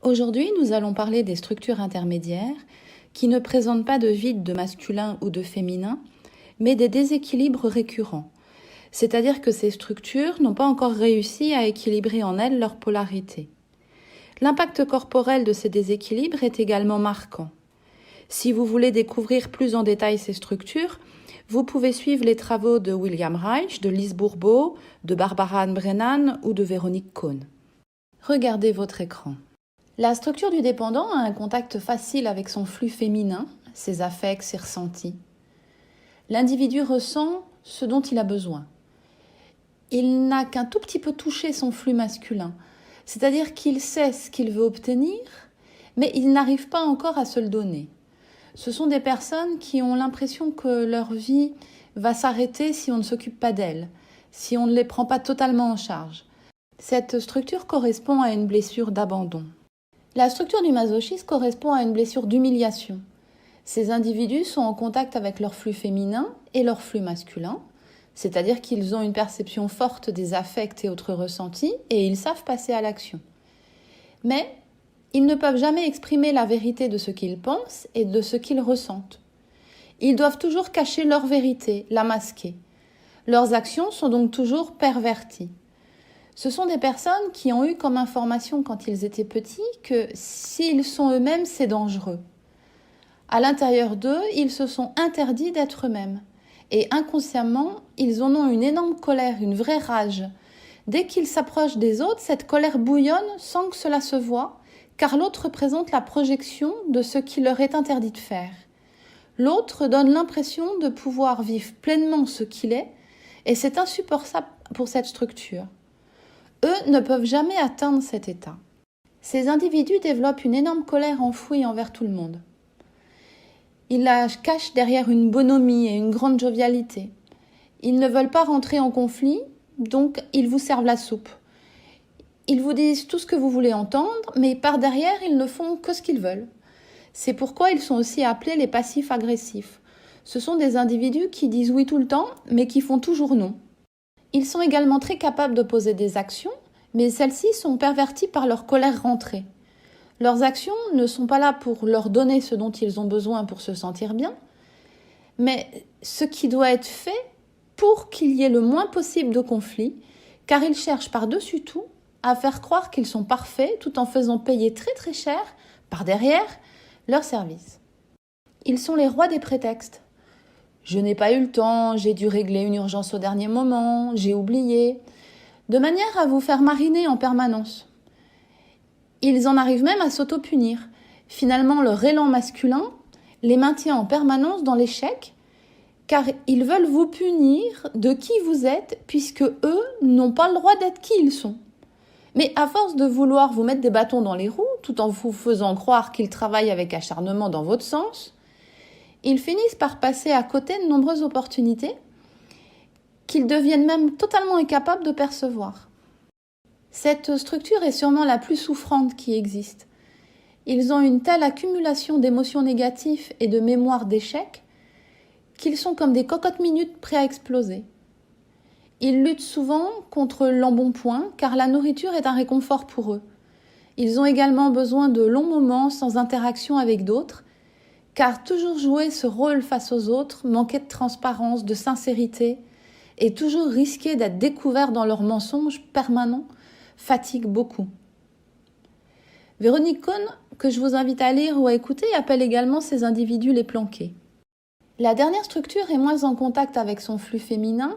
Aujourd'hui, nous allons parler des structures intermédiaires qui ne présentent pas de vide de masculin ou de féminin, mais des déséquilibres récurrents. C'est-à-dire que ces structures n'ont pas encore réussi à équilibrer en elles leur polarité. L'impact corporel de ces déséquilibres est également marquant. Si vous voulez découvrir plus en détail ces structures, vous pouvez suivre les travaux de William Reich, de Lise Bourbeau, de Barbara Ann Brennan ou de Véronique Cohn. Regardez votre écran. La structure du dépendant a un contact facile avec son flux féminin, ses affects, ses ressentis. L'individu ressent ce dont il a besoin. Il n'a qu'un tout petit peu touché son flux masculin, c'est-à-dire qu'il sait ce qu'il veut obtenir, mais il n'arrive pas encore à se le donner. Ce sont des personnes qui ont l'impression que leur vie va s'arrêter si on ne s'occupe pas d'elles, si on ne les prend pas totalement en charge. Cette structure correspond à une blessure d'abandon. La structure du masochisme correspond à une blessure d'humiliation. Ces individus sont en contact avec leur flux féminin et leur flux masculin, c'est-à-dire qu'ils ont une perception forte des affects et autres ressentis et ils savent passer à l'action. Mais ils ne peuvent jamais exprimer la vérité de ce qu'ils pensent et de ce qu'ils ressentent. Ils doivent toujours cacher leur vérité, la masquer. Leurs actions sont donc toujours perverties. Ce sont des personnes qui ont eu comme information quand ils étaient petits que s'ils sont eux-mêmes, c'est dangereux. À l'intérieur d'eux, ils se sont interdits d'être eux-mêmes. Et inconsciemment, ils en ont une énorme colère, une vraie rage. Dès qu'ils s'approchent des autres, cette colère bouillonne sans que cela se voie, car l'autre représente la projection de ce qui leur est interdit de faire. L'autre donne l'impression de pouvoir vivre pleinement ce qu'il est, et c'est insupportable pour cette structure. Eux ne peuvent jamais atteindre cet état. Ces individus développent une énorme colère enfouie envers tout le monde. Ils la cachent derrière une bonhomie et une grande jovialité. Ils ne veulent pas rentrer en conflit, donc ils vous servent la soupe. Ils vous disent tout ce que vous voulez entendre, mais par derrière, ils ne font que ce qu'ils veulent. C'est pourquoi ils sont aussi appelés les passifs agressifs. Ce sont des individus qui disent oui tout le temps, mais qui font toujours non. Ils sont également très capables de poser des actions, mais celles-ci sont perverties par leur colère rentrée. Leurs actions ne sont pas là pour leur donner ce dont ils ont besoin pour se sentir bien, mais ce qui doit être fait pour qu'il y ait le moins possible de conflits, car ils cherchent par-dessus tout à faire croire qu'ils sont parfaits tout en faisant payer très très cher, par derrière, leur service. Ils sont les rois des prétextes. Je n'ai pas eu le temps, j'ai dû régler une urgence au dernier moment, j'ai oublié, de manière à vous faire mariner en permanence. Ils en arrivent même à s'auto-punir. Finalement, leur élan masculin les maintient en permanence dans l'échec, car ils veulent vous punir de qui vous êtes, puisque eux n'ont pas le droit d'être qui ils sont. Mais à force de vouloir vous mettre des bâtons dans les roues, tout en vous faisant croire qu'ils travaillent avec acharnement dans votre sens, ils finissent par passer à côté de nombreuses opportunités qu'ils deviennent même totalement incapables de percevoir. Cette structure est sûrement la plus souffrante qui existe. Ils ont une telle accumulation d'émotions négatives et de mémoires d'échecs qu'ils sont comme des cocottes minutes prêts à exploser. Ils luttent souvent contre l'embonpoint car la nourriture est un réconfort pour eux. Ils ont également besoin de longs moments sans interaction avec d'autres, car toujours jouer ce rôle face aux autres, manquer de transparence, de sincérité, et toujours risquer d'être découvert dans leurs mensonges permanents, fatigue beaucoup. Véronique Cohn, que je vous invite à lire ou à écouter, appelle également ces individus les planqués. La dernière structure est moins en contact avec son flux féminin,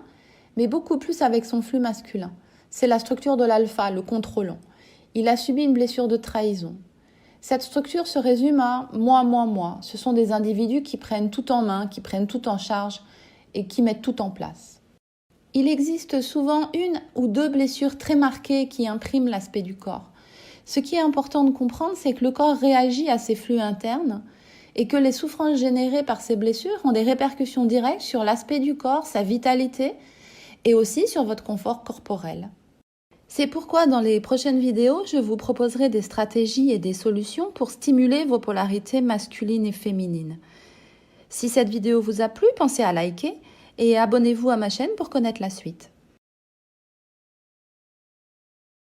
mais beaucoup plus avec son flux masculin. C'est la structure de l'alpha, le contrôlant. Il a subi une blessure de trahison. Cette structure se résume à moi. Ce sont des individus qui prennent tout en main, qui prennent tout en charge et qui mettent tout en place. Il existe souvent une ou deux blessures très marquées qui impriment l'aspect du corps. Ce qui est important de comprendre, c'est que le corps réagit à ces flux internes et que les souffrances générées par ces blessures ont des répercussions directes sur l'aspect du corps, sa vitalité et aussi sur votre confort corporel. C'est pourquoi dans les prochaines vidéos, je vous proposerai des stratégies et des solutions pour stimuler vos polarités masculines et féminines. Si cette vidéo vous a plu, pensez à liker et abonnez-vous à ma chaîne pour connaître la suite.